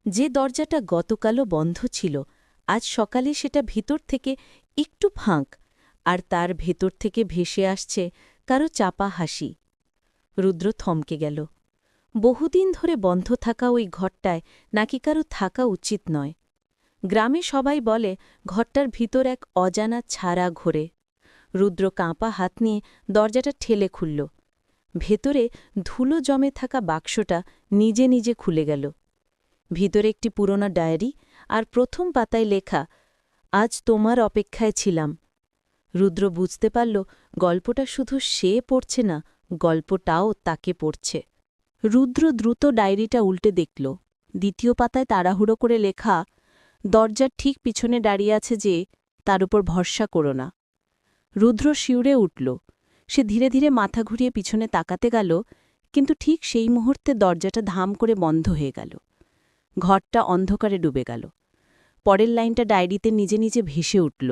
যে দরজাটা গতকালও বন্ধ ছিল আজ সকালে সেটা ভিতর থেকে একটু ফাঁক, আর তার ভেতর থেকে ভেসে আসছে কারো চাপা হাসি। রুদ্র থমকে গেল। বহুদিন ধরে বন্ধ থাকা ওই ঘরটায় নাকি কারো থাকা উচিত নয়। গ্রামে সবাই বলে ঘরটার ভিতর এক অজানা ছাড়া ঘোরে। রুদ্র কাঁপা হাত নিয়ে দরজাটা ঠেলে খুলল। ভেতরে ধুলো জমে থাকা বাক্সটা নিজে নিজে খুলে গেল। ভিতরে একটি পুরোনো ডায়েরি, আর প্রথম পাতায় লেখা, আজ তোমার অপেক্ষায় ছিলাম। রুদ্র বুঝতে পারল গল্পটা শুধু সে পড়ছে না, গল্পটাও তাকে পড়ছে। রুদ্র দ্রুত ডায়েরিটা উল্টে দেখল। দ্বিতীয় পাতায় তাড়াহুড়ো করে লেখা, দরজার ঠিক পিছনে দাঁড়িয়ে আছে যে, তার উপর ভরসা করো না। রুদ্র শিউরে উঠল। সে ধীরে ধীরে মাথা ঘুরিয়ে পিছনে তাকাতে গেল, কিন্তু ঠিক সেই মুহূর্তে দরজাটা ধাম করে বন্ধ হয়ে গেল। ঘরটা অন্ধকারে ডুবে গেল। পরের লাইনটা ডায়েরিতে নিজে নিজে ভেসে উঠল।